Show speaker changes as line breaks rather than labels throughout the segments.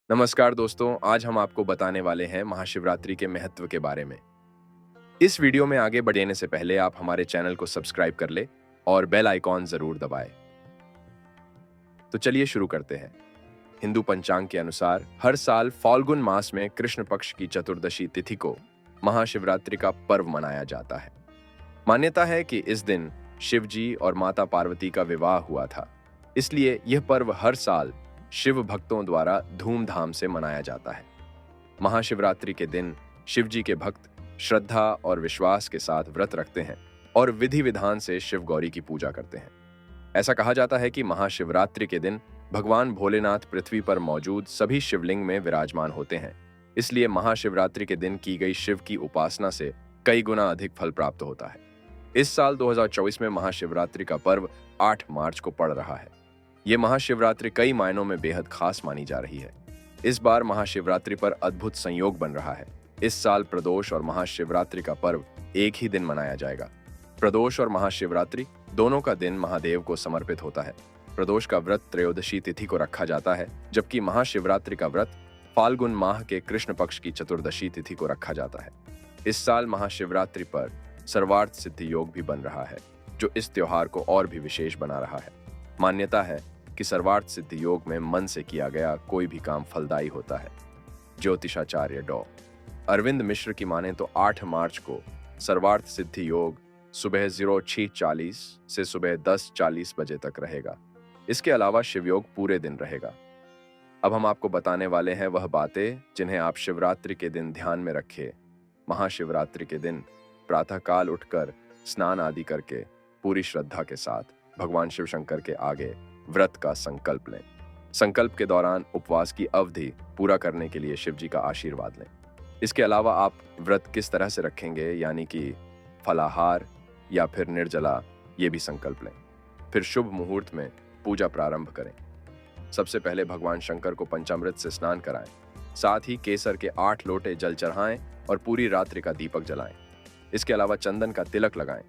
नमस्कार दोस्तों, आज हम आपको बताने वाले हैं महाशिवरात्रि के महत्व के बारे में। इस वीडियो में आगे बढ़ने से पहले आप हमारे चैनल को सब्सक्राइब कर ले और बेल आइकॉन जरूर दबाएं। तो चलिए शुरू करते हैं। हिंदू पंचांग के अनुसार हर साल फाल्गुन मास में कृष्ण पक्ष की चतुर्दशी तिथि को महाशिवरात्रि का पर्व मनाया जाता है। मान्यता है कि इस दिन शिव जी और माता पार्वती का विवाह हुआ था, इसलिए यह पर्व हर साल शिव भक्तों द्वारा धूमधाम से मनाया जाता है। महाशिवरात्रि के दिन शिव जी के भक्त श्रद्धा और विश्वास के साथ व्रत रखते हैं और विधि विधान से शिव गौरी की पूजा करते हैं। ऐसा कहा जाता है कि महाशिवरात्रि के दिन भगवान भोलेनाथ पृथ्वी पर मौजूद सभी शिवलिंग में विराजमान होते हैं, इसलिए महाशिवरात्रि के दिन की गई शिव की उपासना से कई गुना अधिक फल प्राप्त होता है। इस साल 2024 में महाशिवरात्रि का पर्व 8 मार्च को पड़ रहा है। ये महाशिवरात्रि कई मायनों में बेहद खास मानी जा रही है। इस बार महाशिवरात्रि पर अद्भुत संयोग बन रहा है। इस साल प्रदोष और महाशिवरात्रि का पर्व एक ही दिन मनाया जाएगा। प्रदोष और महाशिवरात्रि दोनों का दिन महादेव को समर्पित होता है। प्रदोष का व्रत त्रयोदशी तिथि को रखा जाता है, जबकि महाशिवरात्रि का व्रत फाल्गुन माह के कृष्ण पक्ष की चतुर्दशी तिथि को रखा जाता है। इस साल महाशिवरात्रि पर सर्वार्थ सिद्धि योग भी बन रहा है, जो इस त्योहार को और भी विशेष बना रहा है। मान्यता है कि सर्वार्थ सिद्धि योग में मन से किया गया कोई भी काम फलदायी होता है। ज्योतिषाचार्य डॉ. अरविंद मिश्र की माने तो 8 मार्च को सर्वार्थ सिद्धि योग सुबह 06:40 से सुबह 10:40 बजे तक रहेगा। इसके अलावा शिवयोग पूरे दिन रहेगा। अब हम आपको बताने वाले हैं वह बातें जिन्हें आप शिवरात्रि के दिन ध्यान में रखें। महाशिवरात्रि के दिन प्रातःकाल उठकर स्नान आदि करके पूरी श्रद्धा के साथ भगवान शिव शंकर के आगे व्रत का संकल्प लें। संकल्प के दौरान उपवास की अवधि पूरा करने के लिए शिव जी का आशीर्वाद लें। इसके अलावा आप व्रत किस तरह से रखेंगे, यानी कि फलाहार या फिर निर्जला, ये भी संकल्प लें। फिर शुभ मुहूर्त में पूजा प्रारंभ करें। सबसे पहले भगवान शंकर को पंचामृत से स्नान कराएं, साथ ही केसर के 8 लोटे जल चढ़ाएं और पूरी रात्रि का दीपक जलाएं। इसके अलावा चंदन का तिलक लगाएं।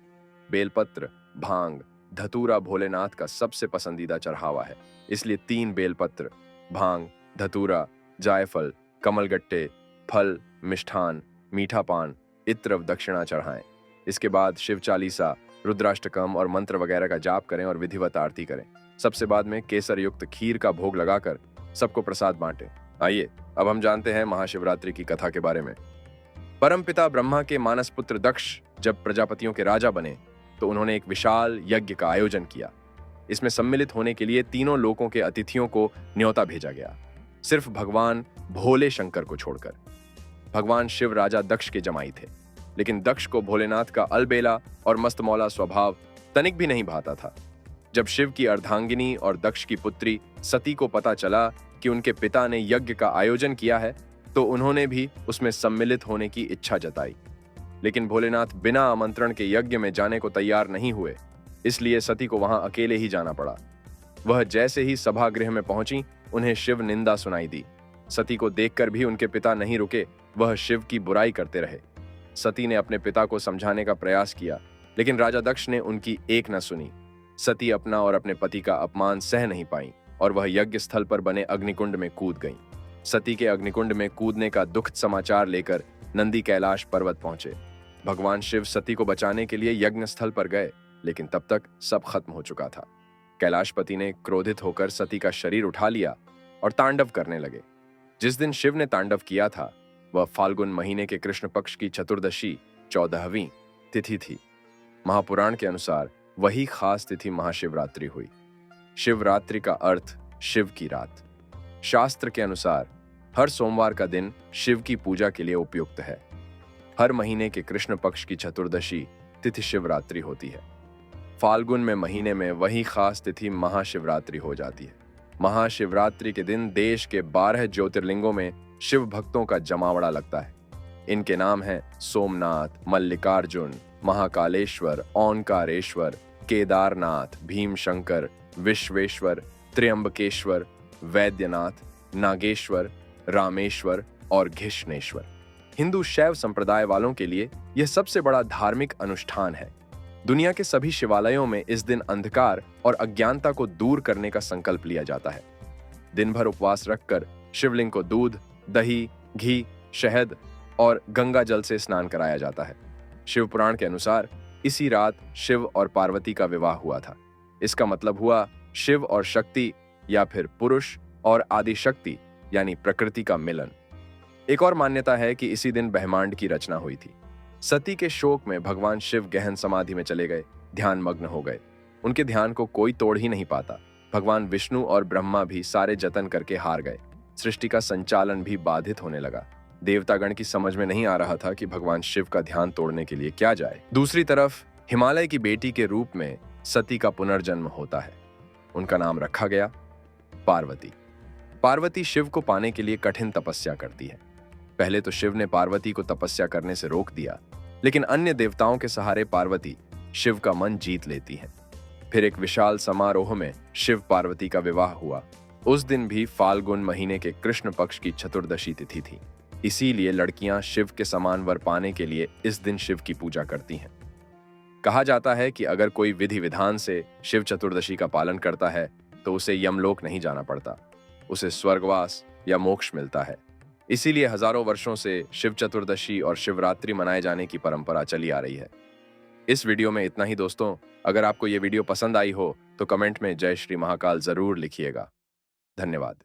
बेलपत्र, भांग, धतूरा भोलेनाथ का सबसे पसंदीदा चढ़ावा है, इसलिए 3 बेलपत्र, भांग, धतूरा, जायफल, कमलगट्टे, फल, मिष्ठान, मीठा पान, इत्र दक्षिणा चढ़ाएं। इसके बाद शिव चालीसा, रुद्राष्टकम और मंत्र वगैरह का जाप करें और विधिवत आरती करें। सबसे बाद में केसर युक्त खीर का भोग लगाकर सबको प्रसाद बांटें। आइए अब हम जानते हैं महाशिवरात्रि की कथा के बारे में। परमपिता ब्रह्मा के मानस पुत्र दक्ष जब प्रजापतियों के राजा बने तो उन्होंने एक विशाल यज्ञ का आयोजन किया। इसमें सम्मिलित होने के लिए तीनों लोकों के अतिथियों को न्योता भेजा गया, सिर्फ भगवान भोले शंकर को छोड़कर। भगवान शिव राजा दक्ष के जमाई थे, लेकिन दक्ष को भोलेनाथ का अलबेला और मस्तमौला स्वभाव तनिक भी नहीं भाता था। जब शिव की अर्धांगिनी और दक्ष की पुत्री सती को पता चला कि उनके पिता ने यज्ञ का आयोजन किया है, तो उन्होंने भी उसमें सम्मिलित होने की इच्छा जताई। लेकिन भोलेनाथ बिना आमंत्रण के यज्ञ में जाने को तैयार नहीं हुए, इसलिए सती को वहां अकेले ही जाना पड़ा। वह जैसे ही सभागृह में पहुंची, उन्हें शिव निंदा सुनाई दी। सती को देखकर भी उनके पिता नहीं रुके, वह शिव की बुराई करते रहे। सती ने अपने पिता को समझाने का प्रयास किया, लेकिन राजा दक्ष ने उनकी एक न सुनी। सती अपना और अपने पति का अपमान सह नहीं पाई और वह यज्ञ स्थल पर बने अग्निकुंड में कूद गईं। सती के अग्निकुंड में कूदने का दुखद समाचार लेकर नंदी कैलाश पर्वत पहुंचे। भगवान शिव सती को बचाने के लिए यज्ञ स्थल पर गए, लेकिन तब तक सब खत्म हो चुका था। कैलाशपति ने क्रोधित होकर सती का शरीर उठा लिया और तांडव करने लगे। जिस दिन शिव ने तांडव किया था वह फाल्गुन महीने के कृष्ण पक्ष की चतुर्दशी 14वीं तिथि थी। महापुराण के अनुसार वही खास तिथि महाशिवरात्रि हुई। शिवरात्रि का अर्थ शिव की रात। शास्त्र के अनुसार हर सोमवार का दिन शिव की पूजा के लिए उपयुक्त है। हर महीने के कृष्ण पक्ष की चतुर्दशी तिथि शिवरात्रि होती है। फाल्गुन में महीने में वही खास तिथि महाशिवरात्रि हो जाती है। महाशिवरात्रि के दिन देश के 12 ज्योतिर्लिंगों में शिव भक्तों का जमावड़ा लगता है। इनके नाम हैं सोमनाथ, मल्लिकार्जुन, महाकालेश्वर, ओंकारेश्वर, केदारनाथ, भीमशंकर, विश्वेश्वर, त्र्यंबकेश्वर, वैद्यनाथ, नागेश्वर, रामेश्वर और घिष्णेश्वर। हिंदू शैव संप्रदाय वालों के लिए यह सबसे बड़ा धार्मिक अनुष्ठान है। दुनिया के सभी शिवालयों में इस दिन अंधकार और अज्ञानता को दूर करने का संकल्प लिया जाता है। दिन भर उपवास रखकर शिवलिंग को दूध, दही, घी, शहद और गंगा जल से स्नान कराया जाता है। शिव पुराण के अनुसार इसी रात शिव और पार्वती का विवाह हुआ था। इसका मतलब हुआ शिव और शक्ति या फिर पुरुष और आदि शक्ति यानी प्रकृति का मिलन। एक और मान्यता है कि इसी दिन ब्रह्मांड की रचना हुई थी। सती के शोक में भगवान शिव गहन समाधि में चले गए, ध्यान मग्न हो गए। उनके ध्यान को कोई तोड़ ही नहीं पाता। भगवान विष्णु और ब्रह्मा भी सारे जतन करके हार गए। सृष्टि का संचालन भी बाधित होने लगा। देवतागण की समझ में नहीं आ रहा था कि भगवान शिव का ध्यान तोड़ने के लिए क्या जाए। दूसरी तरफ हिमालय की बेटी के रूप में सती का पुनर्जन्म होता है। उनका नाम रखा गया पार्वती। पार्वती शिव को पाने के लिए कठिन तपस्या करती है। पहले तो शिव ने पार्वती को तपस्या करने से रोक दिया, लेकिन अन्य देवताओं के सहारे पार्वती शिव का मन जीत लेती है। फिर एक विशाल समारोह में शिव पार्वती का विवाह हुआ। उस दिन भी फाल्गुन महीने के कृष्ण पक्ष की चतुर्दशी तिथि थी। इसीलिए लड़कियां शिव के समान वर पाने के लिए इस दिन शिव की पूजा करती हैं। कहा जाता है कि अगर कोई विधि विधान से शिव चतुर्दशी का पालन करता है तो उसे यमलोक नहीं जाना पड़ता, उसे स्वर्गवास या मोक्ष मिलता है। इसीलिए हजारों वर्षों से शिव चतुर्दशी और शिवरात्रि मनाए जाने की परंपरा चली आ रही है। इस वीडियो में इतना ही दोस्तों। अगर आपको ये वीडियो पसंद आई हो तो कमेंट में जय श्री महाकाल जरूर लिखिएगा। धन्यवाद।